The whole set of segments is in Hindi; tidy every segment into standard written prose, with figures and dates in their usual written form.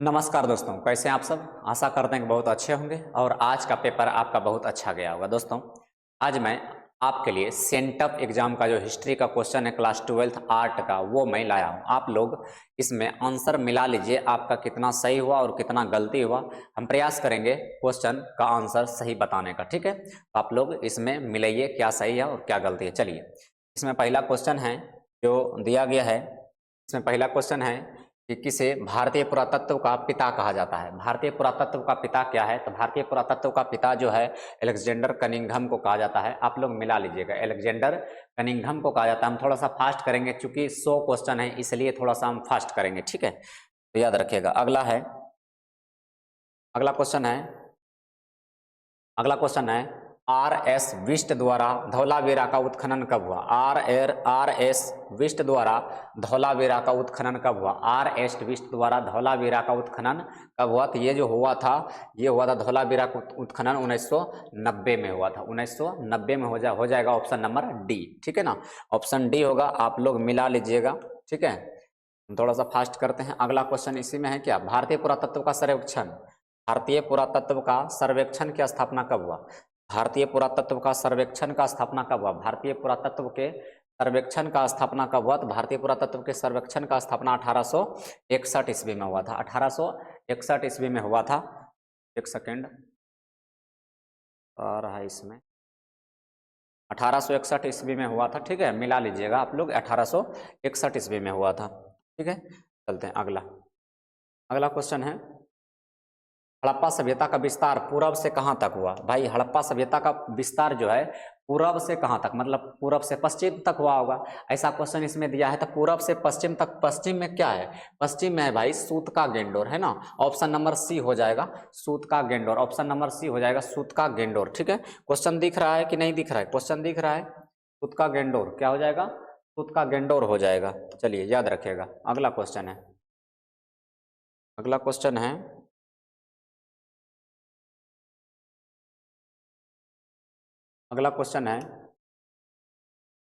नमस्कार दोस्तों, कैसे हैं आप सब। आशा करते हैं कि बहुत अच्छे होंगे और आज का पेपर आपका बहुत अच्छा गया होगा। दोस्तों आज मैं आपके लिए सेंटअप एग्जाम का जो हिस्ट्री का क्वेश्चन है क्लास 12th आर्ट का वो मैं लाया हूं। आप लोग इसमें आंसर मिला लीजिए, आपका कितना सही हुआ और कितना गलती हुआ। हम प्रयास करेंगे क्वेश्चन का आंसर सही बताने का, ठीक है। तो आप लोग इसमें मिलाइए क्या सही है और क्या गलती है। चलिए, इसमें पहला क्वेश्चन है जो दिया गया है। इसमें पहला क्वेश्चन है कि किसे भारतीय पुरातत्व का पिता कहा जाता है। भारतीय पुरातत्व का पिता क्या है? तो भारतीय पुरातत्व का पिता जो है अलेक्जेंडर कनिंघम को कहा जाता है। आप लोग मिला लीजिएगा, अलेक्जेंडर कनिंघम को कहा जाता है। हम थोड़ा सा फास्ट करेंगे क्योंकि 100 क्वेश्चन है, इसलिए थोड़ा सा हम फास्ट करेंगे, ठीक है। तो याद रखिएगा। अगला क्वेश्चन है आर एस विष्ट द्वारा धौलावीरा का उत्खनन कब हुआ? आर एस विष्ट द्वारा धौलावीरा का उत्खनन कब हुआ? आर एस विष्ट द्वारा धौलावीरा का उत्खनन कब हुआ? तो ये जो हुआ था, ये हुआ था धौलावीरा का उत्खनन 1990 में हुआ था। 1990 में हो जाएगा ऑप्शन नंबर डी, ठीक है ना। ऑप्शन डी होगा, आप लोग मिला लीजिएगा, ठीक है। थोड़ा सा फास्ट करते हैं। अगला क्वेश्चन इसी में है क्या? भारतीय पुरातत्व का सर्वेक्षण की स्थापना कब हुआ? भारतीय पुरातत्व का सर्वेक्षण का स्थापना कब हुआ? भारतीय पुरातत्व के सर्वेक्षण का स्थापना कब हुआ? तो भारतीय पुरातत्व के सर्वेक्षण का स्थापना 1861 ईस्वी में हुआ था। 1861 ईस्वी में हुआ था। एक सेकेंड आ रहा है इसमें, 1861 ईस्वी में हुआ था, ठीक है। मिला लीजिएगा आप लोग, 1861 ईस्वी में हुआ था, ठीक है। चलते हैं अगला क्वेश्चन है हड़प्पा सभ्यता का विस्तार पूरब से कहां तक हुआ? भाई हड़प्पा सभ्यता का विस्तार जो है पूरब से कहां तक, मतलब पूरब से पश्चिम तक हुआ होगा। ऐसा क्वेश्चन इसमें दिया है। तो पूरब से पश्चिम तक, पश्चिम में क्या है? पश्चिम में है भाई सूत का गेंडोर, है ना। ऑप्शन नंबर सी हो जाएगा, सूत का गेंडोर। ऑप्शन नंबर सी हो जाएगा, सूत का गेंडोर, ठीक है। क्वेश्चन दिख रहा है कि नहीं दिख रहा है? क्वेश्चन दिख रहा है, सूत का गेंडोर क्या हो जाएगा? सूत का गेंडोर हो जाएगा। चलिए याद रखिएगा। अगला क्वेश्चन है अगला क्वेश्चन है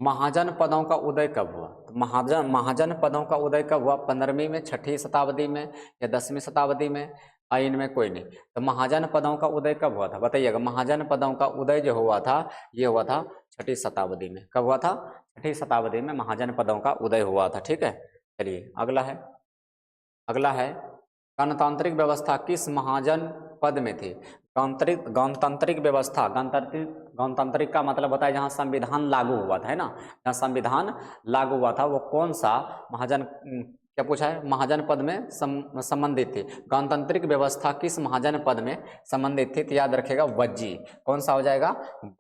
महाजन पदों का उदय कब हुआ? तो महाजन पदों का उदय कब हुआ? 15वीं में, 6ठी शताब्दी में या 10वीं शताब्दी में? इनमें कोई नहीं। तो महाजन पदों का उदय कब हुआ था बताइएगा। महाजन पदों का उदय जो हुआ था, ये हुआ था 6ठी शताब्दी में। कब हुआ था? 6ठी शताब्दी में महाजन पदों का उदय हुआ था, ठीक है। चलिए अगला है गणतांत्रिक व्यवस्था किस महाजन पद में थी? गणतांत्रिक व्यवस्था, गणतांत्रिक का मतलब होता है जहां संविधान लागू हुआ था, है ना। जहां संविधान लागू हुआ था वो कौन सा महाजन, क्या पूछा है? महाजन पद में संबंधित थी। गणतांत्रिक व्यवस्था किस महाजन पद में संबंधित थी? तो याद रखेगा वज्जी। कौन सा हो जाएगा?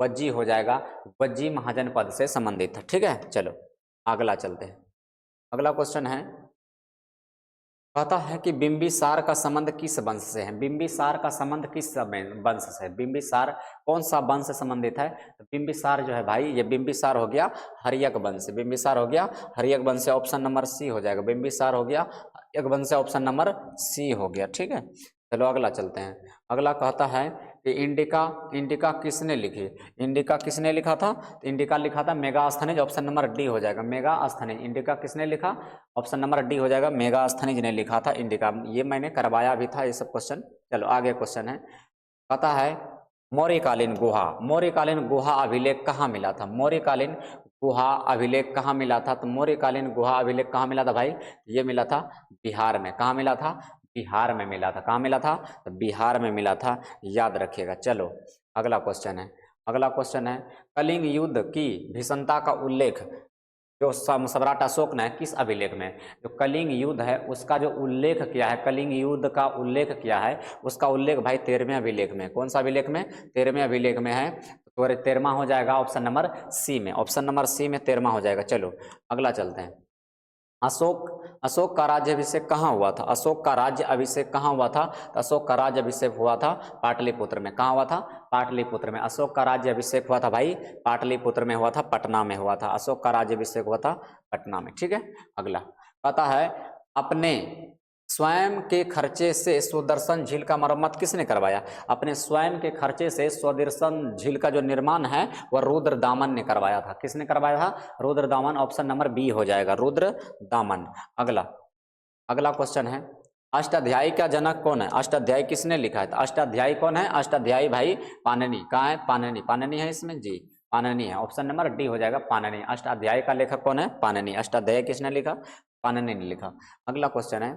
वज्जी हो जाएगा। वज्जी महाजन पद से संबंधित था, ठीक है। चलो अगला चलते हैं। अगला क्वेश्चन है, कहता है कि बिंबिसार का संबंध किस वंश से है? बिंबिसार का संबंध किस वंश से है? बिंबिसार कौन सा वंश से संबंधित है? तो बिंबिसार जो है भाई, ये बिंबिसार हो गया हर्यक वंश से। बिंबिसार हो गया हर्यक वंश से। ऑप्शन नंबर सी हो जाएगा। बिंबिसार हो गया हर्यक वंश से, ऑप्शन नंबर सी हो गया, ठीक है। चलो अगला चलते हैं। अगला कहता है कि इंडिका किसने लिखी? इंडिका किसने लिखा था? तो इंडिका लिखा था मेगास्थनीज। ऑप्शन नंबर डी हो जाएगा, मेगास्थनीज। इंडिका किसने लिखा? ऑप्शन नंबर डी हो जाएगा, मेगास्थनीज ने लिखा था इंडिका। ये मैंने करवाया भी था ये सब क्वेश्चन। चलो आगे क्वेश्चन है, कहता है मौर्यकालीन गुहा अभिलेख कहाँ मिला था? मौर्यकालीन गुहा अभिलेख कहाँ मिला था? तो मौर्यकालीन गुहा अभिलेख कहाँ मिला था भाई? ये मिला था बिहार में। कहाँ मिला था? बिहार में मिला था। कहाँ मिला था? तो बिहार में मिला था, याद रखिएगा। चलो अगला क्वेश्चन है कलिंग युद्ध की भीषणता का उल्लेख जो सम्राट अशोक ने किस अभिलेख में, जो कलिंग युद्ध है उसका जो उल्लेख किया है, कलिंग युद्ध का उल्लेख किया है, उसका उल्लेख भाई 13वें अभिलेख में। कौन सा अभिलेख में? 13वें अभिलेख में है। तो 13वां हो जाएगा ऑप्शन नंबर सी में। ऑप्शन नंबर सी में 13वां हो जाएगा। चलो अगला चलते हैं। अशोक का राज्याभिषेक कहाँ हुआ था? अशोक का राज्य अभिषेक कहाँ हुआ था? तो अशोक का राज्य अभिषेक हुआ था पाटलिपुत्र में। कहाँ हुआ था? पाटलिपुत्र में। अशोक का राज्य अभिषेक हुआ था भाई पाटलिपुत्र में हुआ था, पटना में हुआ था। अशोक का राज्य अभिषेक हुआ था पटना में, ठीक है। अगला कहता है अपने स्वयं के खर्चे से स्वदर्शन झील का मरम्मत किसने करवाया? अपने स्वयं के खर्चे से स्वदर्शन झील का जो निर्माण है वह रुद्रदामन ने करवाया था। किसने करवाया था? रुद्रदामन। ऑप्शन नंबर बी हो जाएगा, रुद्रदामन। अगला क्वेश्चन है अष्टाध्यायी का जनक कौन है? अष्टाध्यायी किसने लिखा है? तो अष्टाध्यायी कौन है? अष्टाध्यायी भाई पाणिनि। कहाँ है? पाणिनि। पाणिनि है इसमें जी, पाणिनि है। ऑप्शन नंबर डी हो जाएगा पाणिनि। अष्टाध्यायी का लेखक कौन है? पाणिनि। अष्टाध्यायी किसने लिखा? पाणिनि ने लिखा। अगला क्वेश्चन है,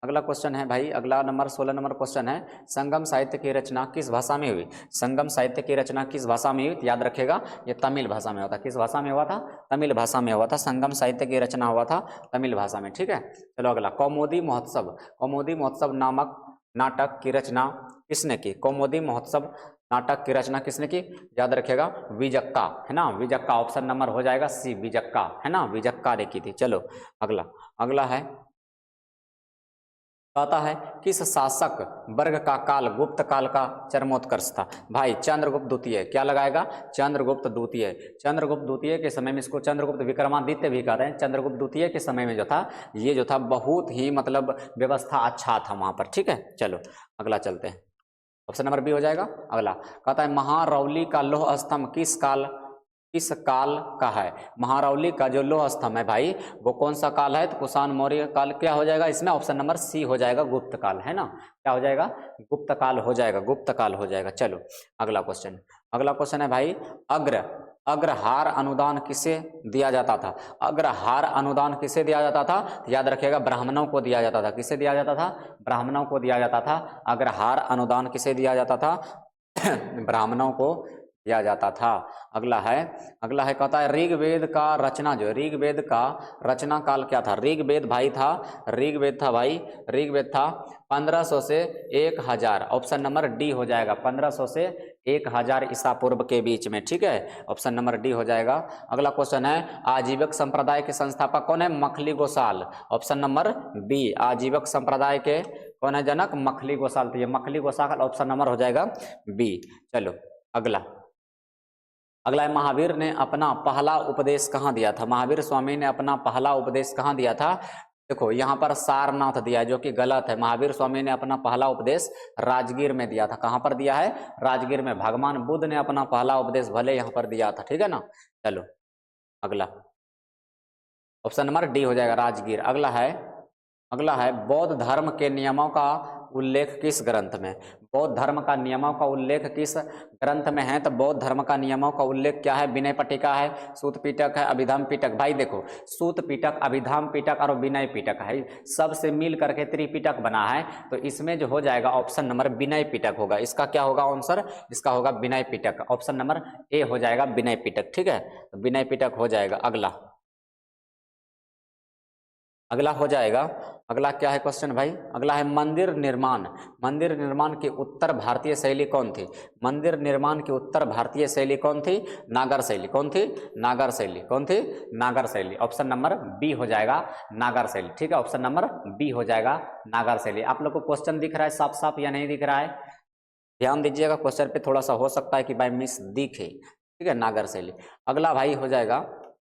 अगला क्वेश्चन है भाई, अगला नंबर 16 नंबर क्वेश्चन है, संगम साहित्य की रचना किस भाषा में हुई? संगम साहित्य की रचना किस भाषा में हुई? तो याद रखेगा ये तमिल भाषा में होता। किस भाषा में हुआ था? तमिल भाषा में हुआ था। संगम साहित्य की रचना हुआ था तमिल भाषा में। ठीक है, चलो अगला, कौमुदी महोत्सव। कौमुदी महोत्सव नामक नाटक की रचना किसने की? कौमुदी महोत्सव नाटक की रचना किसने की? याद रखेगा विजक्का, है ना, विजक्का। ऑप्शन नंबर हो जाएगा सी, विजक्का, है ना, विजक्का ने की थी। चलो अगला, अगला है, कहता है किस शासक वर्ग का काल गुप्त काल का चरमोत्कर्ष था? भाई चंद्रगुप्त द्वितीय। क्या लगाएगा? चंद्रगुप्त द्वितीय। चंद्रगुप्त द्वितीय के समय में, इसको चंद्रगुप्त विक्रमादित्य भी कहते हैं। चंद्रगुप्त द्वितीय के समय में जो था, ये जो था बहुत ही मतलब व्यवस्था अच्छा था वहां पर। ठीक है, चलो अगला चलते हैं। ऑप्शन नंबर बी हो जाएगा। अगला कहता है महारौली का लौह स्तंभ किस काल का है? महारौली का जो लौह स्तंभ है भाई, वो कौन सा काल है? तो कुषाण मौर्य काल। क्या हो जाएगा इसमें? ऑप्शन नंबर सी हो जाएगा, गुप्त काल, है ना। क्या हो जाएगा? गुप्त काल हो जाएगा, गुप्त काल हो जाएगा। चलो अगला क्वेश्चन, अगला क्वेश्चन है भाई, अग्रहार अनुदान किसे दिया जाता था? अग्रहार अनुदान किसे दिया जाता था? याद रखिएगा ब्राह्मणों को दिया जाता था। किसे दिया जाता था? ब्राह्मणों को दिया जाता था। अग्रहार अनुदान किसे दिया जाता था? ब्राह्मणों को दिया जाता था। अगला है, अगला है, कहता है ऋग्वेद का रचना, जो ऋग्वेद का रचना काल क्या था? ऋग्वेद भाई था, ऋग्वेद था भाई, ऋग्वेद था 1500 से 1000। ऑप्शन नंबर डी हो जाएगा, 1500 से 1000 ईसा पूर्व के बीच में। ठीक है, ऑप्शन नंबर डी हो जाएगा। अगला क्वेश्चन है, आजीवक संप्रदाय के संस्थापक कौन है? Makkhali Gosala. Option number B, Ajivika संप्रदाय के कौन है जनक? मखली गोसाल। तो ये मखली गोसाल ऑप्शन नंबर हो जाएगा बी। चलो अगला, अगला है, महावीर ने अपना पहला उपदेश कहाँ दिया था? महावीर स्वामी ने अपना पहला उपदेश कहाँ दिया था? देखो यहाँ पर सारनाथ दिया है, जो कि गलत है। महावीर स्वामी ने अपना पहला उपदेश राजगीर में दिया था। कहाँ पर दिया है? राजगीर में। भगवान बुद्ध ने अपना पहला उपदेश भले यहाँ पर दिया था। ठीक है ना। चलो अगला, ऑप्शन नंबर डी हो जाएगा, राजगीर। अगला है, अगला है, बौद्ध धर्म के नियमों का उल्लेख किस ग्रंथ में? बौद्ध धर्म का नियमों का उल्लेख किस ग्रंथ में है? तो बौद्ध धर्म का नियमों का उल्लेख क्या है? विनय पिटका है, सूत पिटक है, अभिधम पिटक। भाई देखो, सूत पिटक, अभिधम पिटक और विनय पिटक है, सबसे मिल करके त्रिपिटक बना है। तो इसमें जो हो जाएगा ऑप्शन नंबर विनय पिटक होगा। इसका क्या होगा आंसर? इसका होगा Vinaya Pitaka. Option number A हो जाएगा, विनय पिटक। ठीक है, तो विनय पिटक हो जाएगा। अगला, अगला हो जाएगा, अगला क्या है क्वेश्चन भाई? अगला है मंदिर निर्माण। मंदिर निर्माण की उत्तर भारतीय शैली कौन थी? मंदिर निर्माण की उत्तर भारतीय शैली कौन थी? नागर शैली। कौन थी? नागर शैली। कौन थी? नागर शैली। ऑप्शन नंबर बी हो जाएगा, नागर शैली। ठीक है, ऑप्शन नंबर बी हो जाएगा, नागर शैली। आप लोग को क्वेश्चन दिख रहा है साफ साफ या नहीं दिख रहा है? ध्यान दीजिएगा, क्वेश्चन पे थोड़ा सा हो सकता है कि भाई मिस दिखे। ठीक है, नागर शैली। अगला भाई हो जाएगा,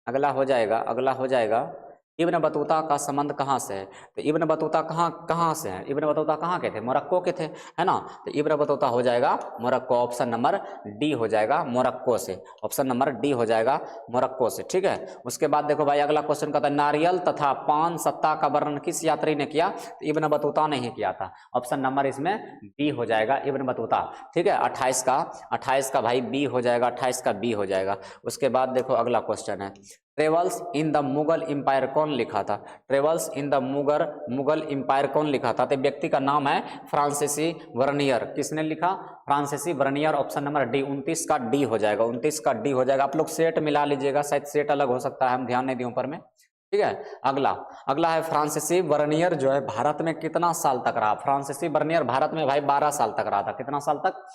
अगला हो जाएगा, अगला हो जाएगा, इब्न बतूता का संबंध कहाँ से है? तो इब्न बतूता कहाँ से है? इब्न बतूता कहाँ के थे? मोरक्को के थे, है ना। तो इब्न बतूता हो जाएगा मोरक्को। ऑप्शन नंबर डी हो जाएगा, मोरक्को से। ऑप्शन नंबर डी हो जाएगा, मोरक्को से। ठीक है, उसके बाद देखो भाई, अगला क्वेश्चन कहता है नारियल तथा पान सत्ता का वर्णन किस यात्री ने किया? तो इब्न बतूता ने ही किया था। ऑप्शन नंबर इसमें बी हो जाएगा, इब्न बतूता। ठीक है, 28 का भाई बी हो जाएगा, 28 का बी हो जाएगा। उसके बाद देखो अगला क्वेश्चन है, travels in the Mughal empire कौन लिखा था? Travels in the Mughal empire कौन लिखा था? तो व्यक्ति का नाम है फ्रांसीसी वर्नियर। किसने लिखा? फ्रांसीसी वर्नियर। ऑप्शन नंबर डी, 29 का डी हो जाएगा, 29 का डी हो जाएगा। आप लोग सेट मिला लीजिएगा, शायद सेट अलग हो सकता है, हम ध्यान नहीं दिए ऊपर में। ठीक है, अगला, अगला है फ्रांसीसी वर्नियर जो है भारत में कितना साल तक रहा? फ्रांसीसी वर्नियर भारत में भाई 12 साल तक रहा था। कितना साल तक?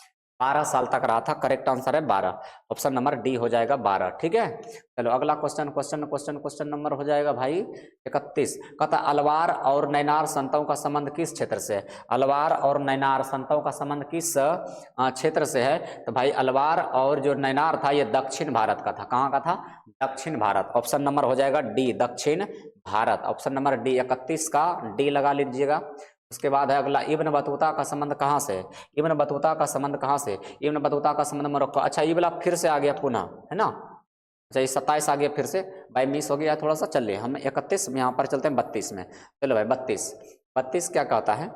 12 साल तक रहा था। करेक्ट आंसर है 12। ऑप्शन नंबर डी हो जाएगा 12। ठीक है, चलो अगला क्वेश्चन नंबर हो जाएगा भाई 31। कहता अलवार और नैनार संतों का संबंध किस क्षेत्र से है? अलवार और नैनार संतों का संबंध किस क्षेत्र से है? तो भाई अलवार और जो नैनार था ये दक्षिण भारत का था। कहाँ का था? दक्षिण भारत। ऑप्शन नंबर हो जाएगा डी, दक्षिण भारत। ऑप्शन नंबर डी, 31 का डी लगा लीजिएगा। उसके बाद है अगला, इब्न बतूता का संबंध कहाँ से है? इब्न बतूता का संबंध कहाँ से? इब्न बतूता का संबंध मोरक्को। अच्छा ये वाला फिर से आ गया पुनः, है ना। अच्छा ये 27 आ गया फिर से, भाई मिस हो गया थोड़ा सा। चलिए हम 31 में यहाँ पर चलते हैं 32 में। चलो भाई 32, 32 क्या कहता है,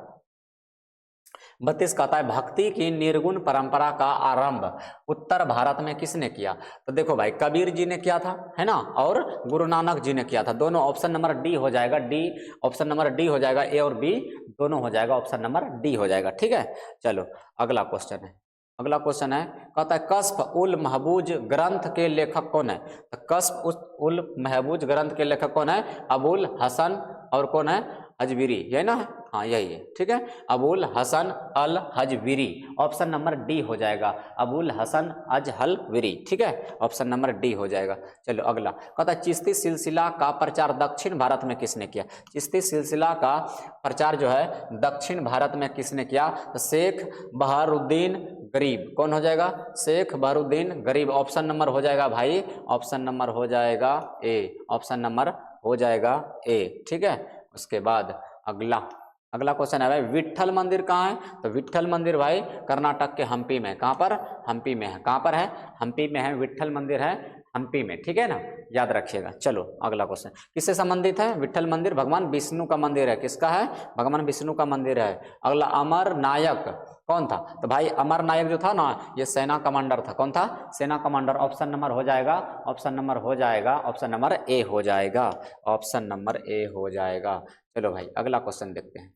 32 कहता है भक्ति की निर्गुण परंपरा का आरंभ उत्तर भारत में किसने किया। तो देखो भाई कबीर जी ने किया था, है ना, और गुरु नानक जी ने किया था। दोनों ऑप्शन नंबर डी हो जाएगा, डी ऑप्शन नंबर डी हो जाएगा, ए और बी दोनों हो जाएगा, ऑप्शन नंबर डी हो जाएगा। ठीक है, चलो अगला क्वेश्चन है। अगला क्वेश्चन है, कहता है कश्फ उल महबूज ग्रंथ के लेखक कौन है। तो कश्फ उल महबूज ग्रंथ के लेखक कौन है, अबुल हसन और कौन है, हजवीरी, यही ना है, हाँ यही है। ठीक है, अबुल हसन अल हजवीरी, ऑप्शन नंबर डी हो जाएगा, अबुल हसन अज हलवीरी। ठीक है, ऑप्शन नंबर डी हो जाएगा। चलो अगला, कहता है चिश्ती सिलसिला का प्रचार दक्षिण भारत में किसने किया। चिश्ती सिलसिला का प्रचार जो है दक्षिण भारत में किसने किया, तो शेख बहारुद्दीन गरीब। कौन हो जाएगा, शेख बहारुद्दीन गरीब, ऑप्शन नंबर हो जाएगा भाई, ऑप्शन नंबर हो जाएगा ए, ऑप्शन नंबर हो जाएगा ए। ठीक है, उसके बाद अगला क्वेश्चन है भाई विट्ठल मंदिर कहाँ है। तो विट्ठल मंदिर भाई कर्नाटक के हम्पी में, कहाँ पर, हम्पी में है। कहाँ पर है, हम्पी में है, विट्ठल मंदिर है हम्पी में। ठीक है ना, याद रखिएगा। चलो अगला क्वेश्चन, किससे संबंधित है विट्ठल मंदिर, भगवान विष्णु का मंदिर है। किसका है, भगवान विष्णु का मंदिर है। अगला अमर नायक कौन था। तो भाई अमर नायक जो था ना, ये सेना कमांडर था। कौन था, सेना कमांडर, ऑप्शन नंबर हो जाएगा, ऑप्शन नंबर हो जाएगा, ऑप्शन नंबर ए हो जाएगा, ऑप्शन नंबर ए हो जाएगा। चलो भाई अगला क्वेश्चन देखते हैं।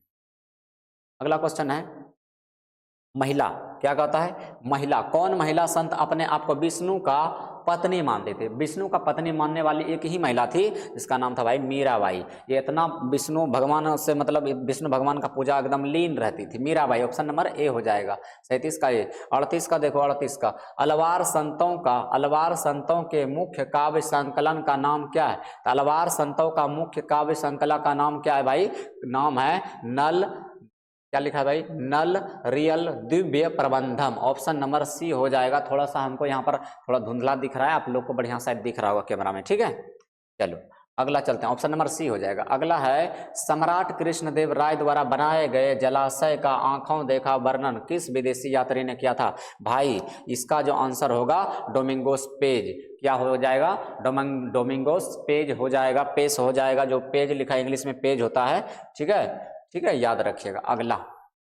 अगला क्वेश्चन है महिला, क्या कहता है, महिला, कौन महिला संत अपने आप को विष्णु का पत्नी मानते थे। विष्णु का पत्नी मानने वाली एक ही महिला थी, जिसका नाम था भाई मीराबाई। ये इतना विष्णु भगवान से मतलब विष्णु भगवान का पूजा एकदम लीन रहती थी, मीराबाई, ऑप्शन नंबर ए हो जाएगा। 37 का ये। 38 का देखो, 38 का, अलवार संतों के मुख्य काव्य संकलन का नाम क्या है। तो अलवार संतों का मुख्य काव्य संकलन का नाम क्या है भाई, नाम है नल, क्या लिखा है भाई, नल real Divya Prabandham, option number C हो जाएगा। थोड़ा सा हमको यहाँ पर थोड़ा धुंधला दिख रहा है, आप लोग को बढ़िया शायद दिख रहा होगा कैमरा में। ठीक है, चलो अगला चलते हैं, ऑप्शन नंबर सी हो जाएगा। अगला है सम्राट कृष्णदेव राय द्वारा बनाए गए जलाशय का आंखों देखा वर्णन किस विदेशी यात्री ने किया था। भाई इसका जो आंसर होगा डोमिंगोस पेज, क्या हो जाएगा, डोमिंगोस पेज हो जाएगा, पेश हो जाएगा, जो पेज लिखा है इंग्लिश में पेज होता है। ठीक है, ठीक है, याद रखिएगा। अगला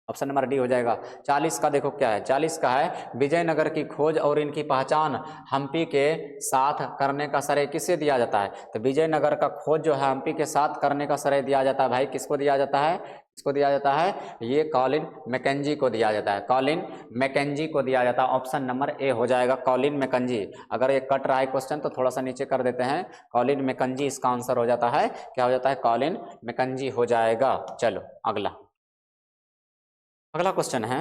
ऑप्शन नंबर डी हो जाएगा। 40 का देखो क्या है, 40 का है विजयनगर की खोज और इनकी पहचान हम्पी के साथ करने का श्रेय किसे दिया जाता है। तो विजयनगर का खोज जो है हम्पी के साथ करने का श्रेय दिया जाता है भाई, किसको दिया जाता है, किसको दिया जाता है, ये कॉलिन मैकेंजी को दिया जाता है, कॉलिन मैकेंजी को दिया जाता है, ऑप्शन नंबर ए हो जाएगा, कॉलिन मैकेंजी। अगर ये कट रहा है क्वेश्चन तो थोड़ा सा नीचे कर देते हैं, कॉलिन मैकेंजी इसका आंसर हो जाता है, क्या हो जाता है, कॉलिन मैकेंजी हो जाएगा। चलो अगला क्वेश्चन है,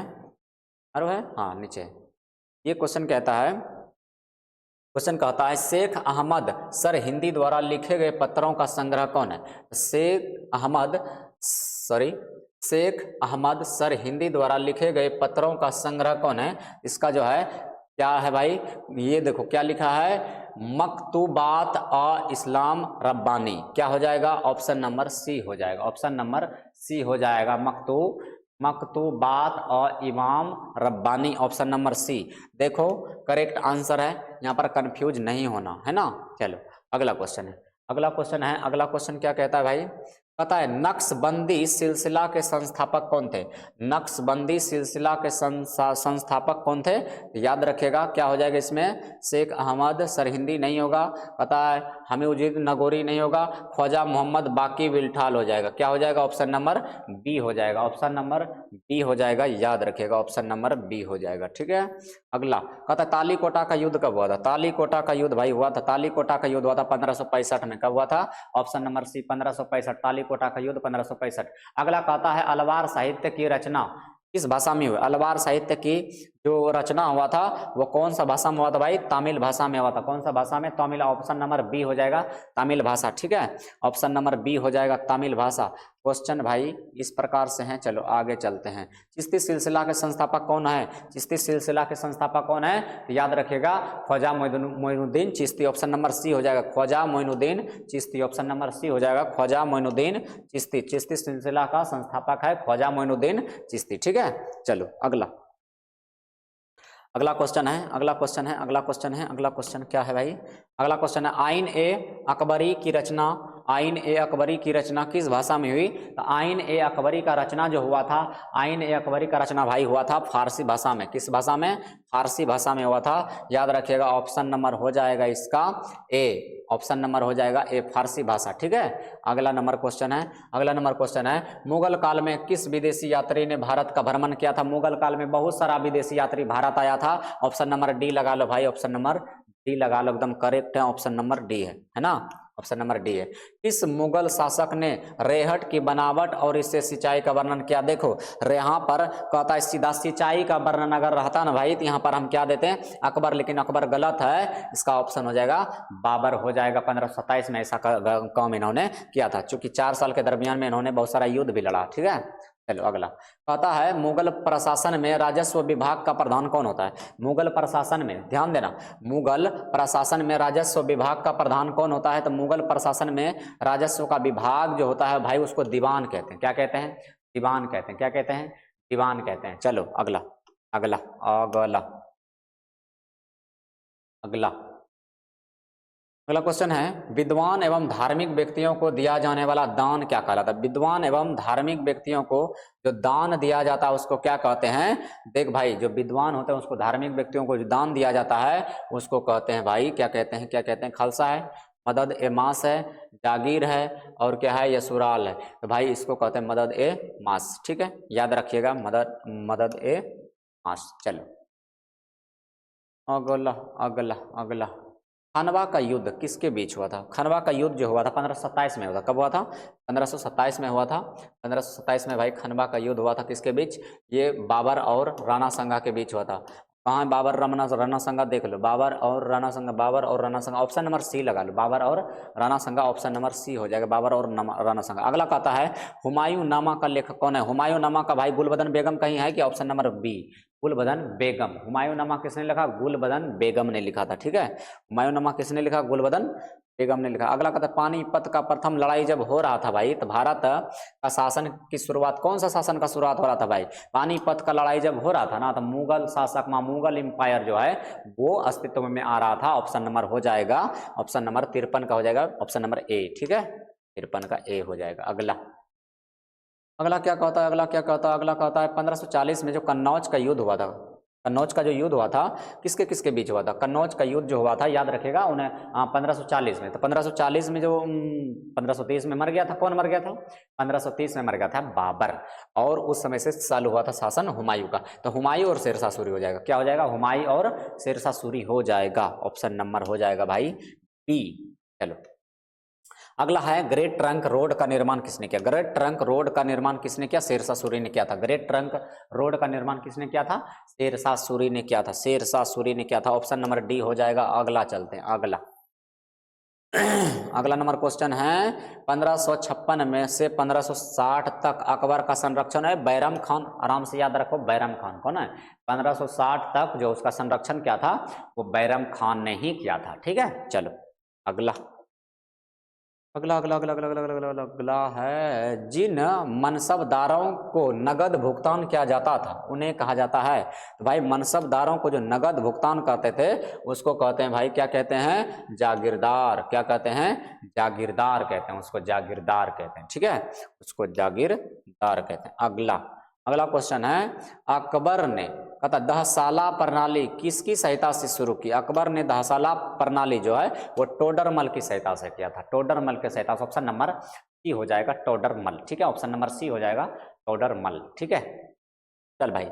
अरे है हाँ नीचे, ये क्वेश्चन कहता है, क्वेश्चन कहता है शेख अहमद सर हिंदी द्वारा लिखे गए पत्रों का संग्रह कौन है। शेख अहमद सर हिंदी द्वारा लिखे गए पत्रों का संग्रह कौन है। इसका जो है क्या है भाई, ये देखो क्या लिखा है, मकतूबात आ इस्लाम रब्बानी, क्या हो जाएगा, ऑप्शन नंबर सी हो जाएगा, ऑप्शन नंबर सी हो जाएगा, मकतूबात और इमाम रब्बानी, ऑप्शन नंबर सी। देखो करेक्ट आंसर है, यहाँ पर कंफ्यूज नहीं होना है ना। चलो अगला क्वेश्चन है, अगला क्वेश्चन क्या कहता है भाई, कहता है नक्शबंदी सिलसिला के संस्थापक कौन थे। नक्शबंदी सिलसिला के संस्थापक कौन थे, याद रखिएगा क्या हो जाएगा इसमें, शेख अहमद सरहिंदी नहीं होगा, पता है हमीउद्दीन नगोरी नहीं होगा, ख्वाजा मोहम्मद बाकी विल्ठाल हो जाएगा, क्या हो जाएगा, ऑप्शन नंबर बी हो जाएगा, ऑप्शन नंबर बी हो जाएगा, याद रखिएगा ऑप्शन नंबर बी हो जाएगा। ठीक है, अगला कहता है तालीकोटा का युद्ध कब हुआ था। तालीकोटा का युद्ध भाई हुआ था, तालीकोटा का युद्ध हुआ था 1565 में, कब हुआ था, ऑप्शन नंबर सी 1565, तालीकोटा का युद्ध 1565। अगला कहता है अलवार साहित्य की रचना किस भाषा में हुई। अलवार साहित्य की जो रचना हुआ था वो कौन सा भाषा में हुआ था भाई, तमिल भाषा में हुआ था, कौन सा भाषा में, तमिल, ऑप्शन नंबर बी हो जाएगा, तमिल भाषा। ठीक है, ऑप्शन नंबर बी हो जाएगा, तमिल भाषा। क्वेश्चन भाई इस प्रकार से हैं, चलो आगे चलते हैं। चिश्ती सिलसिला के संस्थापक कौन है, चिश्ती सिलसिला के संस्थापक कौन है, तो याद रखिएगा Khwaja Moinuddin Chishti, option number C हो जाएगा, Khwaja Moinuddin Chishti, option number C हो जाएगा, ख्वाजा मोइनुद्दीन चिश्ती। चिश्ती सिलसिला का संस्थापक है ख्वाजा मोइनुद्दीन चिश्ती। ठीक है, चलो अगला क्वेश्चन क्या है भाई, अगला क्वेश्चन है आइन ए अकबरी की रचना आइन ए अकबरी की रचना किस भाषा में हुई? तो आइन ए अकबरी का रचना जो हुआ था, आइन ए अकबरी का रचना भाई हुआ था फारसी भाषा में। किस भाषा में? फारसी भाषा में हुआ था। याद रखिएगा, ऑप्शन नंबर हो जाएगा इसका ए, ऑप्शन नंबर हो जाएगा ए, फारसी भाषा। ठीक है, अगला नंबर क्वेश्चन है, अगला नंबर क्वेश्चन है, मुगल काल में किस विदेशी यात्री ने भारत का भ्रमण किया था? मुगल काल में बहुत सारा विदेशी यात्री भारत आया था। ऑप्शन नंबर डी लगा लो भाई, ऑप्शन नंबर डी लगा लो, एकदम करेक्ट है, ऑप्शन नंबर डी है ना, ऑप्शन नंबर डी है। किस मुगल शासक ने रेहट की बनावट और इससे सिंचाई का वर्णन किया? देखो यहाँ पर कहता है सीधा सिंचाई का वर्णन अगर रहता ना भाई, तो यहाँ पर हम क्या देते हैं? अकबर, लेकिन अकबर गलत है, इसका ऑप्शन हो जाएगा बाबर हो जाएगा। 1527 में ऐसा काम इन्होंने किया था, चूंकि 4 साल के दरमियान में इन्होंने बहुत सारा युद्ध भी लड़ा। ठीक है, चलो अगला कहता है, मुगल प्रशासन में राजस्व विभाग का प्रधान कौन होता है? मुगल प्रशासन में, ध्यान देना, मुगल प्रशासन में राजस्व विभाग का प्रधान कौन होता है? तो मुगल प्रशासन में राजस्व का विभाग जो होता है भाई, उसको दीवान कहते हैं। क्या कहते हैं? दीवान कहते हैं। क्या कहते हैं? दीवान कहते हैं। चलो अगला अगला अगला अगला अगला क्वेश्चन है, विद्वान एवं धार्मिक व्यक्तियों को दिया जाने वाला दान क्या कहलाता है? विद्वान एवं धार्मिक व्यक्तियों को जो दान दिया जाता है उसको क्या कहते हैं? देख भाई, जो विद्वान होते हैं उसको, धार्मिक व्यक्तियों को जो दान दिया जाता है उसको कहते हैं भाई, क्या कहते हैं? क्या कहते हैं? खालसा है, मदद ए मास है, जागीर है, और क्या है? यसूराल है। तो भाई इसको कहते हैं मदद ए मास। ठीक है, याद रखिएगा, मदद ए मास। चलो अगला अगला अगला, खनवा का युद्ध किसके बीच हुआ था? खनवा का युद्ध जो हुआ था 1527 में हुआ था। कब हुआ था? 1527 में हुआ था। 1527 में भाई खनवा का युद्ध हुआ था, किसके बीच? ये बाबर और राणा संगा के बीच हुआ था। कहाँ है बाबर राणा संगा? देख लो, बाबर और राणा संगा, बाबर और राणा संगा, ऑप्शन नंबर सी लगा लो, बाबर और राणा संगा, ऑप्शन नंबर सी हो जाएगा, बाबर और राणा संगा। अगला कहता है, हुमायूं नामा का लेखक कौन है? हुमायूं नामा का भाई गुलबदन बेगम कहीं है कि? ऑप्शन नंबर बी, गुलबदन बेगम। हुमायूं नामा किसने लिखा? गुलबदन बेगम ने लिखा था। ठीक है, हुमायूं नामा किसने लिखा? गुलबदन बेगम ने लिखा। अगला कहता है, पानीपत का प्रथम लड़ाई जब हो रहा था भाई, तो भारत का शासन की शुरुआत, कौन सा शासन का शुरुआत हो रहा था भाई? पानीपत का लड़ाई जब हो रहा था ना, तो मुगल शासक मुगल एम्पायर जो है वो अस्तित्व में आ रहा था। ऑप्शन नंबर हो जाएगा, ऑप्शन नंबर 53 का हो जाएगा, ऑप्शन नंबर ए। ठीक है, 53 का ए हो जाएगा। अगला अगला क्या कहता है? अगला क्या कहता है? अगला कहता है, 1540 में जो कन्नौज का युद्ध हुआ था, कन्नौज का जो युद्ध हुआ था किसके किसके बीच हुआ था? कन्नौज का युद्ध जो हुआ था, याद रखेगा उन्हें 1540 में। तो 1540 में जो 1530 में मर गया था, कौन मर गया था? 1530 में मर गया था बाबर, और उस समय से चालू हुआ था शासन हुमायूं का। तो हुमायूं और शेरशाह सूरी हो जाएगा। क्या हो जाएगा? हुमायूं और शेरशाह सूरी हो जाएगा, ऑप्शन नंबर हो जाएगा भाई बी। चलो अगला है, ग्रेट ट्रंक रोड का निर्माण किसने किया? ग्रेट ट्रंक रोड का निर्माण किसने किया? शेरशाह सूरी ने किया था। ग्रेट ट्रंक रोड का निर्माण किसने किया था? शेरशाह सूरी ने किया था, शेरशाह सूरी ने किया था, ऑप्शन नंबर डी हो जाएगा। अगला चलते हैं, अगला अगला नंबर क्वेश्चन है, 1556 में से 1560 तक अकबर का संरक्षण है बैरम खान, आराम से याद रखो, बैरम खान कौन है? 1560 तक जो उसका संरक्षण क्या था, वो बैरम खान ने ही किया था। ठीक है, चलो अगला अगला अगला अगला अगला अगला अगला अगला अगला है, जिन मनसबदारों को नगद भुगतान किया जाता था उन्हें कहा जाता है? तो भाई मनसबदारों को जो नगद भुगतान करते थे उसको कहते हैं भाई, क्या कहते हैं? जागीरदार। क्या कहते हैं? जागीरदार कहते हैं उसको, जागीरदार कहते हैं। ठीक है, उसको जागीरदार कहते हैं। अगला अगला क्वेश्चन है, अकबर ने कहता दहसाला प्रणाली किसकी सहायता से शुरू की? अकबर ने दहसाला प्रणाली जो है वो टोडरमल की सहायता से किया था, टोडरमल की सहायता से। ऑप्शन नंबर सी हो जाएगा, टोडरमल। ठीक है, ऑप्शन नंबर सी हो जाएगा, टोडरमल। ठीक है, चल भाई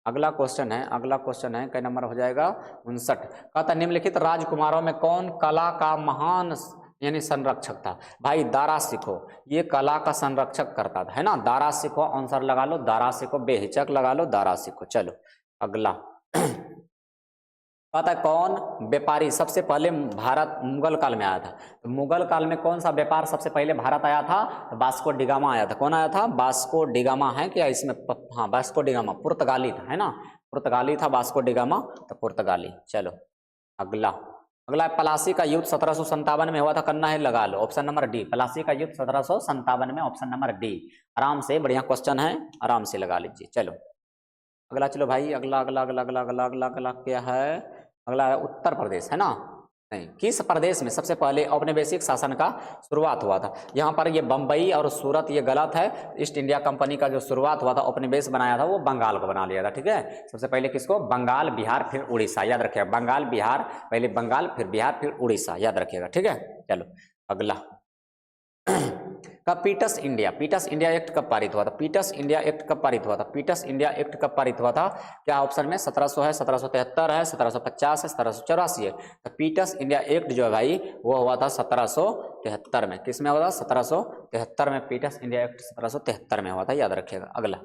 अगला क्वेश्चन है, अगला क्वेश्चन है, कई नंबर हो जाएगा? 59। कहता निम्नलिखित राजकुमारों में कौन कला का महान यानी संरक्षक था? भाई दारा सिखो, ये कला का संरक्षक करता था, है ना। दारा सिखो आंसर लगा लो, दारा सिखो, बेहिचक लगा लो, दारा सिखो। चलो अगला कहता है कौन व्यापारी सबसे पहले भारत मुगल काल में आया था? तो मुगल काल में कौन सा व्यापार सबसे पहले भारत आया था? तो वास्को डिगामा आया था। कौन आया था? वास्को डिगामा है क्या इसमें? हाँ, वास्को डिगामा पुर्तगाली था, है ना, पुर्तगाली था वास्को डिगामा, तो पुर्तगाली। चलो अगला अगला है, पलासी का युद्ध 1757 में हुआ था, करना है लगा लो, ऑप्शन नंबर डी। पलासी का युद्ध 1757 में, ऑप्शन नंबर डी। आराम से, बढ़िया क्वेश्चन है, आराम से लगा लीजिए। चलो अगला, चलो भाई अगला अगला अगला अगला अगला अगला अगला क्या है? अगला है उत्तर प्रदेश, है ना। नहीं, किस प्रदेश में सबसे पहले औपनिवेशिक शासन का शुरुआत हुआ था? यहाँ पर ये बम्बई और सूरत ये गलत है। ईस्ट इंडिया कंपनी का जो शुरुआत हुआ था, औपनिवेश बनाया था, वो बंगाल को बना लिया था। ठीक है, सबसे पहले किसको? बंगाल, बिहार, फिर उड़ीसा। याद रखिएगा, बंगाल बिहार, पहले बंगाल फिर बिहार फिर उड़ीसा, याद रखिएगा। ठीक है, चलो अगला। पीटस इंडिया एक्ट कब पारित हुआ था? पीटस इंडिया एक्ट कब पारित हुआ था? पीटस इंडिया एक्ट कब पारित हुआ था? क्या ऑप्शन में 1700 है, 1773 है, 1750 है, 1784 है? तो पीटस इंडिया एक्ट जो है भाई वो हुआ था 1773 में। किस में हुआ था? 1773 में। पीटस इंडिया एक्ट 1773 में हुआ था, याद रखिएगा। अगला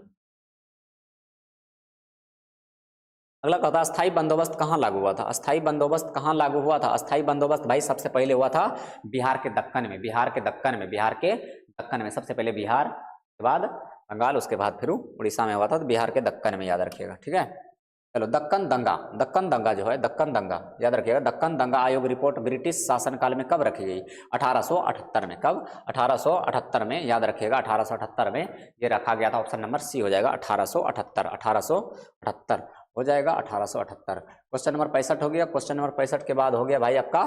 कहता है अस्थाई बंदोबस्त कहाँ लागू हुआ था? अस्थाई बंदोबस्त कहाँ लागू हुआ था? अस्थाई बंदोबस्त भाई सबसे पहले हुआ था बिहार के दक्कन में। बिहार के दक्कन में सबसे पहले बिहार, के बाद बंगाल, उसके बाद फिर उड़ीसा में हुआ था। तो बिहार के दक्कन में, याद रखिएगा। ठीक है, चलो दक्कन दंगा जो है, दक्कन दंगा याद रखिएगा। दक्कन दंगा आयोग रिपोर्ट ब्रिटिश शासनकाल में कब रखी गई? 1878 में। कब? 1878 में, याद रखिएगा। 1878 में ये रखा गया था। ऑप्शन नंबर सी हो जाएगा 1878। 1878 हो जाएगा 1878। क्वेश्चन नंबर 65 हो गया। क्वेश्चन नंबर 65 के बाद हो गया भाई आपका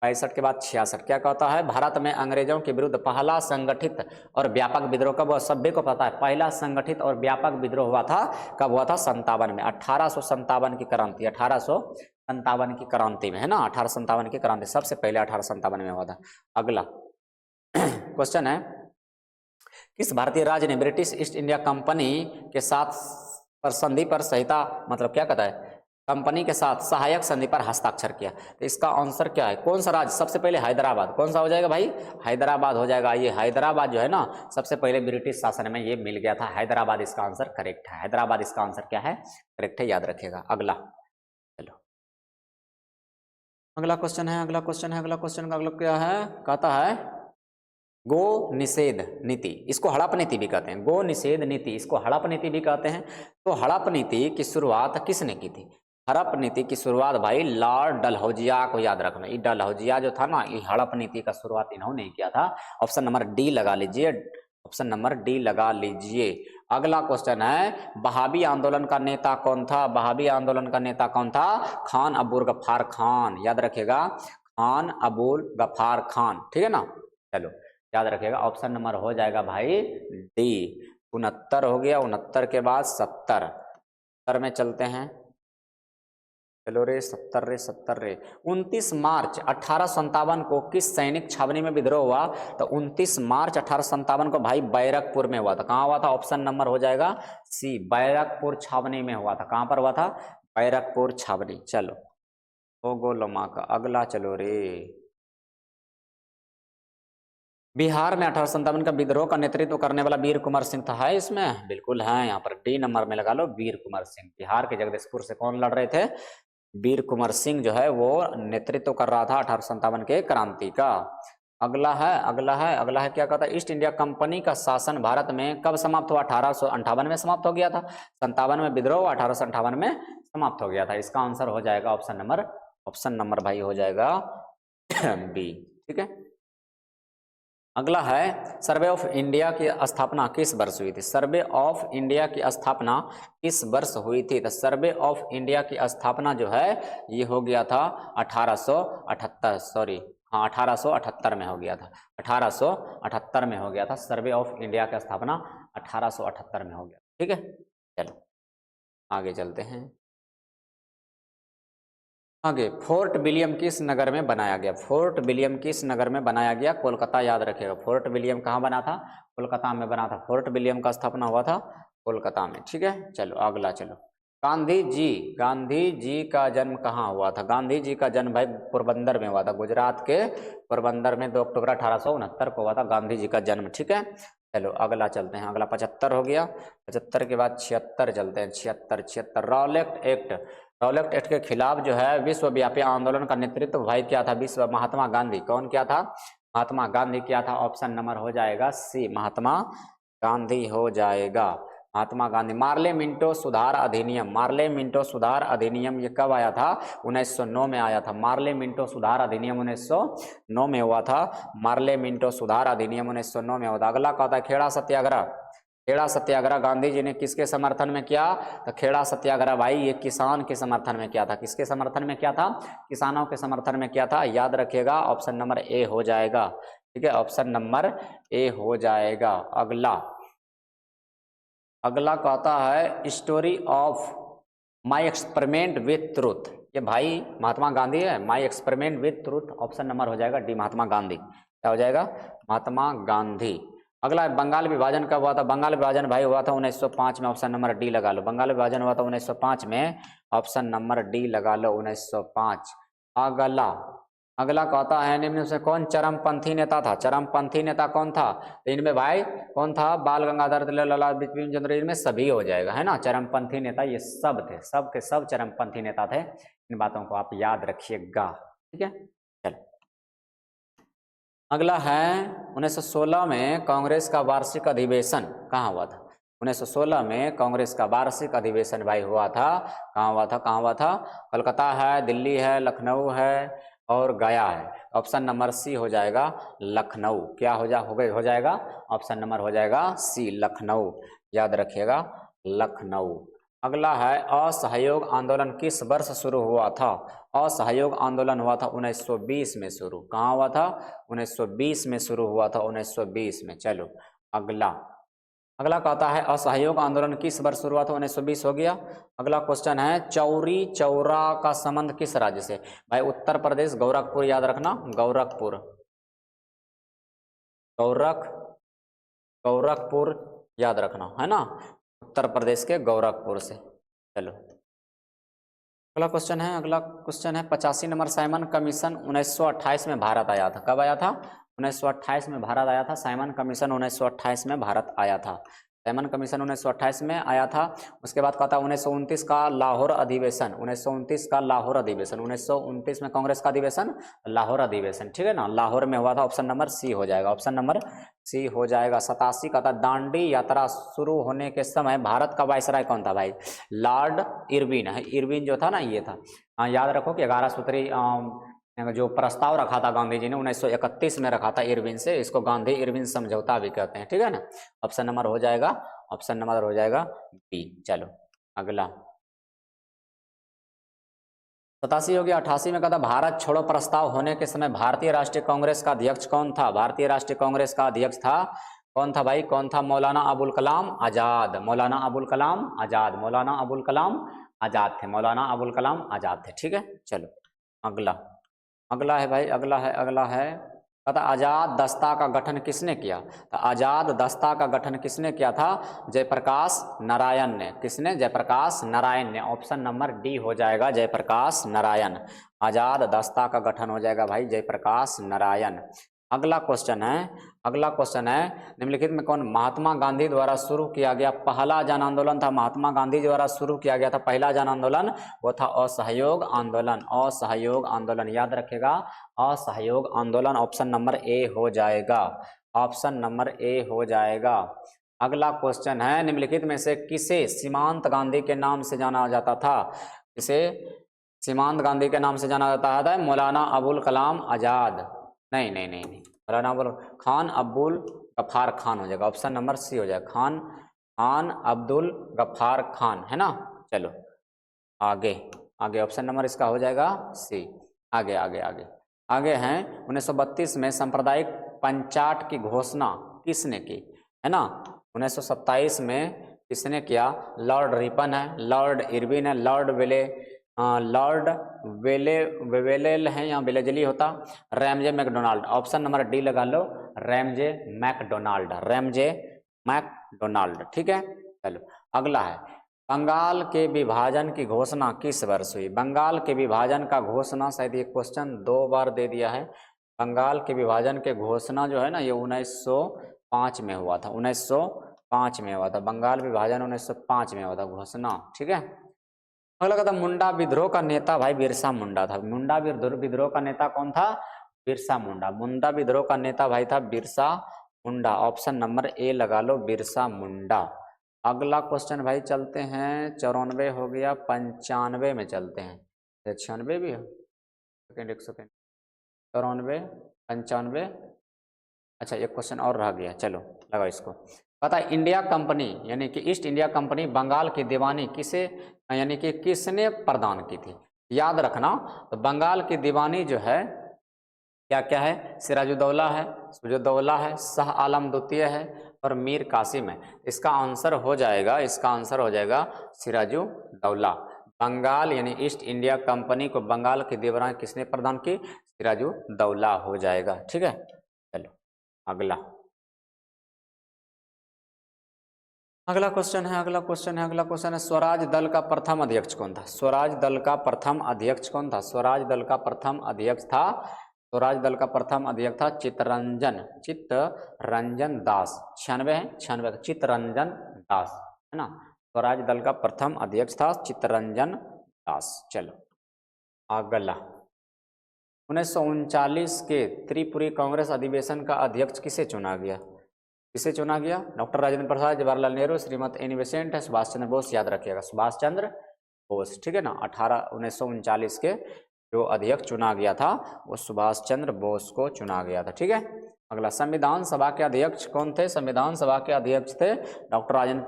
65 के बाद 66। क्या कहता है? भारत में अंग्रेजों के विरुद्ध पहला संगठित और व्यापक विद्रोह कब हुआ? सभी को पता है, पहला संगठित और व्यापक विद्रोह हुआ था कब हुआ था? 57 में। 1857 की क्रांति, 1857 की क्रांति में, है ना। 1857 की क्रांति सबसे पहले 1857 में हुआ था। अगला क्वेश्चन है, किस भारतीय राज्य ने ब्रिटिश ईस्ट इंडिया कंपनी के साथ पर संधि पर संहिता, मतलब क्या कहता है, कंपनी के साथ सहायक संधि पर हस्ताक्षर किया? तो इसका आंसर क्या है? कौन सा राज्य? सबसे पहले हैदराबाद। कौन सा हो जाएगा भाई? हैदराबाद हो जाएगा। ये हैदराबाद जो है ना, सबसे पहले ब्रिटिश शासन में ये मिल गया था। हैदराबाद इसका आंसर करेक्ट है। हैदराबाद इसका आंसर क्या है? करेक्ट है, याद रखिएगा। अगला चलो अगला क्वेश्चन है। अगला क्या है? कहता है गो निषेध नीति, इसको हड़प नीति भी कहते हैं। गो निषेध नीति, इसको हड़प नीति भी कहते हैं। तो हड़प नीति की शुरुआत किसने की थी? हड़प नीति की शुरुआत भाई लॉर्ड डलहौजिया को याद रखना। ये डलहौजिया जो था ना, ये हड़प नीति का शुरुआत इन्होंने किया था। ऑप्शन नंबर डी लगा लीजिए, ऑप्शन नंबर डी लगा लीजिए। अगला क्वेश्चन है, बहाबी आंदोलन का नेता कौन था? बहाबी आंदोलन का नेता कौन था? खान अबुल गफ्फार खान, याद रखिएगा। खान अबुल गफ्फार खान, ठीक है ना। चलो याद रखिएगा, ऑप्शन नंबर हो जाएगा भाई डी। 69 हो गया। 69 के बाद 70 में चलते हैं। चलो रे 70 रे 29 मार्च 1857 को किस सैनिक छावनी में विद्रोह हुआ? तो 29 मार्च 1857 को भाई बैरकपुर में हुआ था। कहाँ हुआ था? ऑप्शन नंबर हो जाएगा सी, बैरकपुर छावनी में हुआ था। कहाँ पर हुआ था? बैरकपुर छावनी। चलो हो गो लमा का। अगला चलो रे, बिहार में 1857 का विद्रोह का नेतृत्व करने वाला वीर कुंवर सिंह था, है इसमें? बिल्कुल है, यहाँ पर डी नंबर में लगा लो, वीर कुंवर सिंह। बिहार के जगदीशपुर से कौन लड़ रहे थे? वीर कुंवर सिंह जो है वो नेतृत्व कर रहा था 1857 के क्रांति का। अगला है क्या कहता है? ईस्ट इंडिया कंपनी का शासन भारत में कब समाप्त हुआ? 1858 में समाप्त हो गया था। 57 में विद्रोह, 1858 में समाप्त हो गया था। इसका आंसर हो जाएगा ऑप्शन नंबर भाई हो जाएगा बी, ठीक है। अगला है, सर्वे ऑफ इंडिया की स्थापना किस वर्ष हुई थी? सर्वे ऑफ इंडिया की स्थापना किस वर्ष हुई थी? तो सर्वे ऑफ इंडिया की स्थापना जो है ये हो गया था 1878, सॉरी हाँ 1878 में हो गया था। 1878 में हो गया था सर्वे ऑफ इंडिया की स्थापना, 1878 में हो गया। ठीक है, चलो आगे चलते हैं। आगे, फोर्ट विलियम किस नगर में बनाया गया? फोर्ट विलियम किस नगर में बनाया गया? कोलकाता, याद रखिएगा। फोर्ट विलियम कहाँ बना था? कोलकाता में बना था। फोर्ट विलियम का स्थापना हुआ था कोलकाता में। ठीक है, चलो अगला चलो। गांधी जी का जन्म कहाँ हुआ था? गांधी जी का जन्म भाई पोरबंदर में हुआ था। गुजरात के पोरबंदर में 2 अक्टूबर 1869 को हुआ था गांधी जी का जन्म। ठीक है, चलो अगला चलते हैं। अगला 75 हो गया। 75 के बाद 76 चलते हैं। 76 रॉलेट एक्ट के खिलाफ जो है विश्वव्यापी आंदोलन का नेतृत्व भाई क्या था? महात्मा गांधी। कौन किया था? महात्मा गांधी किया था। ऑप्शन नंबर हो जाएगा सी, महात्मा गांधी हो जाएगा। महात्मा गांधी। मार्ले मिंटो सुधार अधिनियम ये कब आया था? 1909 में आया था। मार्ले मिंटो सुधार अधिनियम 1909 में हुआ था। मार्ले मिंटो सुधार अधिनियम 1909 में हुआ था। अगला कहता है खेड़ा सत्याग्रह खेड़ा सत्याग्रह गांधी जी ने किसके समर्थन में किया? तो खेड़ा सत्याग्रह भाई ये किसान के समर्थन में किया था। किसके समर्थन में किया था? किसानों के समर्थन में किया था। याद रखिएगा, ऑप्शन नंबर ए हो जाएगा। ठीक है, ऑप्शन नंबर ए हो जाएगा। अगला अगला कहता है story of my experiment with truth. ये भाई महात्मा गांधी है। My experiment with truth option number हो जाएगा डी, महात्मा गांधी। क्या हो जाएगा? महात्मा गांधी। अगला बंगाल विभाजन कब हुआ था? बंगाल विभाजन भाई हुआ था 1905 में। ऑप्शन नंबर डी लगा लो। बंगाल विभाजन हुआ था 1905 में। ऑप्शन नंबर डी लगा लो, 1905। अगला अगला कहता है निम्न में से कौन चरमपंथी नेता था? चरमपंथी नेता कौन था? तो इनमें भाई कौन था? बाल गंगाधर तिलक, लाला बिपिन चंद्र, इनमें सभी हो जाएगा, है ना। चरमपंथी नेता ये सब थे, सब के सब चरमपंथी नेता थे। इन बातों को आप याद रखिएगा। ठीक है, चलो अगला है 1916 में कांग्रेस का वार्षिक अधिवेशन कहाँ हुआ था? 1916 में कांग्रेस का वार्षिक अधिवेशन भाई हुआ था। कहाँ हुआ था? कहाँ हुआ था? कलकत्ता है, दिल्ली है, लखनऊ है और गया है। ऑप्शन नंबर सी हो जाएगा, लखनऊ। क्या हो जाएगा? ऑप्शन नंबर हो जाएगा सी, लखनऊ। याद रखिएगा, लखनऊ। अगला है असहयोग आंदोलन किस वर्ष शुरू हुआ था? असहयोग आंदोलन हुआ था 1920 में शुरू। कहाँ हुआ था? 1920 में शुरू हुआ था, 1920 में। चलो अगला अगला कहता है असहयोग आंदोलन किस वर्ष शुरू हुआ था? 1920 हो गया। अगला क्वेश्चन है चौरी चौरा का संबंध किस राज्य से? भाई उत्तर प्रदेश, गोरखपुर। याद रखना, गोरखपुर, गोरखपुर याद रखना, है ना। उत्तर प्रदेश के गोरखपुर से। चलो अगला क्वेश्चन है 85 नंबर साइमन कमीशन 1928 में भारत आया था। कब आया था? 1928 में भारत आया था। साइमन कमीशन 1928 में भारत आया था। साइमन कमीशन 1928 में आया था। उसके बाद कहता है 1929 का लाहौर अधिवेशन। 1929 का लाहौर अधिवेशन, 1929 में कांग्रेस का अधिवेशन, लाहौर अधिवेशन। ठीक है ना, लाहौर में हुआ था। ऑप्शन नंबर सी हो जाएगा, ऑप्शन नंबर सी हो जाएगा। 87 का था दांडी यात्रा शुरू होने के समय भारत का वायसराय कौन था भाई? लॉर्ड इरविन है। इरविन जो था ना, ये था। याद रखो कि 11 सूत्री जो प्रस्ताव रखा था गांधी जी ने 1931 में रखा था इरविन से, इसको गांधी इरविन समझौता भी कहते हैं। ठीक है ना, ऑप्शन नंबर हो जाएगा, ऑप्शन नंबर हो जाएगा बी। चलो अगला 87 हो गया। 88 में कहा था भारत छोड़ो प्रस्ताव होने के समय भारतीय राष्ट्रीय कांग्रेस का अध्यक्ष कौन था? भारतीय राष्ट्रीय कांग्रेस का अध्यक्ष था कौन था भाई? कौन था? मौलाना अबुल कलाम आजाद। मौलाना अबुल कलाम आजाद, मौलाना अबुल कलाम आजाद थे, मौलाना अबुल कलाम आजाद थे। ठीक है, चलो अगला अगला है भाई, अगला है कहता आजाद दस्ता का गठन किसने किया? तो आजाद दस्ता का गठन किसने किया था? जयप्रकाश नारायण ने। किसने? जयप्रकाश नारायण ने। ऑप्शन नंबर डी हो जाएगा, जयप्रकाश नारायण। आजाद दस्ता का गठन हो जाएगा भाई जयप्रकाश नारायण। अगला क्वेश्चन है निम्नलिखित में कौन महात्मा गांधी द्वारा शुरू किया गया पहला जन आंदोलन था? महात्मा गांधी द्वारा शुरू किया गया था पहला जन आंदोलन, वो था असहयोग आंदोलन। असहयोग आंदोलन याद रखेगा, असहयोग आंदोलन। ऑप्शन नंबर ए हो जाएगा, ऑप्शन नंबर ए हो जाएगा। अगला क्वेश्चन है निम्नलिखित में से किसे सीमांत गांधी के नाम से जाना जाता था? किसे सीमांत गांधी के नाम से जाना जाता है? मौलाना अबुल कलाम आजाद। नहीं नहीं नहीं नहीं, मौलाना अबुल खान अब्दुल गफ्फार खान हो जाएगा। ऑप्शन नंबर सी हो जाएगा, खान अब्दुल गफ्फार खान, है ना। चलो आगे आगे ऑप्शन नंबर इसका हो जाएगा सी। आगे आगे आगे आगे हैं 1932 में सांप्रदायिक पंचायत की घोषणा किसने की? है ना, 1927 में किसने किया? लॉर्ड रिपन है, लॉर्ड इरविन है, लॉर्ड वेलेल है या वेलेजली होता, Ramsay MacDonald. Option number D लगा लो, रैमजे मैकडोनाल्ड, रैमजे मैकडोनाल्ड। ठीक है, चलो अगला है बंगाल के विभाजन की घोषणा किस वर्ष हुई? बंगाल के विभाजन का घोषणा, शायद ये क्वेश्चन 2 बार दे दिया है। बंगाल के विभाजन के घोषणा जो है ना, ये 1905 में हुआ था, 1905 में हुआ था। बंगाल विभाजन 1905 में हुआ था घोषणा। ठीक है, अगला कहता मुंडा विद्रोह का नेता भाई बिरसा मुंडा था। मुंडा विद्रोह का नेता कौन था? बिरसा मुंडा। मुंडा विद्रोह का नेता भाई था Birsa Munda. Option number A लगा लो, बिरसा मुंडा। अगला क्वेश्चन भाई चलते हैं 94 हो गया, 95 में चलते हैं। 96 भी है, सेकेंड 1 सेकेंड, 94 95। अच्छा एक क्वेश्चन और रह गया, चलो लगाओ इसको। पता है इंडिया कंपनी यानी कि ईस्ट इंडिया कंपनी बंगाल की दीवानी किसे यानी कि किसने प्रदान की थी? याद रखना, तो बंगाल की दीवानी जो है क्या क्या है? सिराजुद्दौला है, सुजाउद्दौला है, शाह आलम द्वितीय है और मीर कासिम है। इसका आंसर हो जाएगा सिराजुद्दौला। बंगाल यानी ईस्ट इंडिया कंपनी को बंगाल की दीवानी किसने प्रदान की? सिराजुद्दौला हो जाएगा। ठीक है, चलो अगला क्वेश्चन है स्वराज दल का प्रथम अध्यक्ष कौन था? स्वराज दल का प्रथम अध्यक्ष कौन था? स्वराज दल का प्रथम अध्यक्ष था चित्तरंजन दास। 96 चित्तरंजन दास है ना। स्वराज दल का प्रथम अध्यक्ष था चित्तरंजन दास। चलो अगला 1939 के त्रिपुरी कांग्रेस अधिवेशन का अध्यक्ष किसे चुना गया? Doctor Rajendra Prasad, Jawaharlal Nehru, Shrimati Annie Besant है, सुभाष चंद्र बोस। याद रखिएगा सुभाष चंद्र बोस। ठीक है ना। 1939 के जो अध्यक्ष चुना गया था वो सुभाष चंद्र बोस को चुना गया था। ठीक है, अगला संविधान सभा के अध्यक्ष कौन थे? संविधान सभा के अध्यक्ष थे डॉक्टर राजेंद्र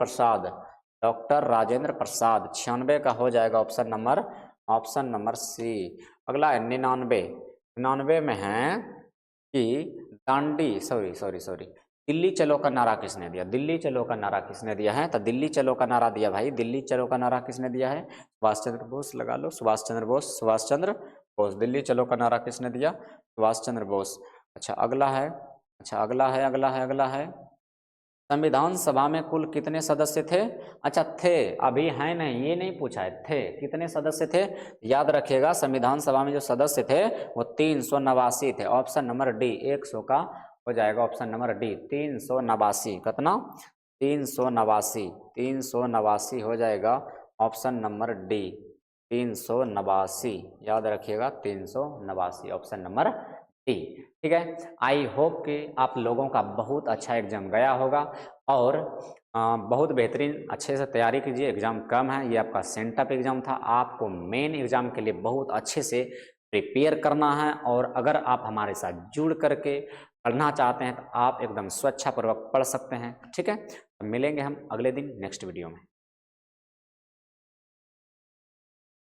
प्रसाद। 96 का हो जाएगा ऑप्शन नंबर सी। अगला है 99 में है कि दांडी सॉरी दिल्ली चलो का नारा किसने दिया? दिल्ली चलो का नारा किसने दिया है? तो दिल्ली चलो का नारा दिया भाई, दिल्ली चलो का नारा किसने दिया है? सुभाष चंद्र बोस। लगा लो सुभाष चंद्र बोस। दिल्ली चलो का नारा किसने दिया? सुभाष चंद्र बोस। अच्छा अगला है संविधान सभा में कुल कितने सदस्य थे? अच्छा थे, अभी है नहीं, ये नहीं पूछा है, थे कितने सदस्य थे? याद रखिएगा संविधान सभा में जो सदस्य थे वो 389 थे। ऑप्शन नंबर डी 100 का हो जाएगा ऑप्शन नंबर डी 389। कितना? 389 हो जाएगा ऑप्शन नंबर डी 389। याद रखिएगा 389 ऑप्शन नंबर डी। ठीक है, आई होप कि आप लोगों का बहुत अच्छा एग्जाम गया होगा और बहुत बेहतरीन अच्छे से तैयारी कीजिए। एग्जाम कम है, ये आपका सेंटअप एग्जाम था। आपको मेन एग्जाम के लिए बहुत अच्छे से प्रिपेयर करना है और अगर आप हमारे साथ जुड़ करके पढ़ना चाहते हैं तो आप एकदम स्वच्छतापूर्वक पढ़ सकते हैं। ठीक है, मिलेंगे हम अगले दिन नेक्स्ट वीडियो में।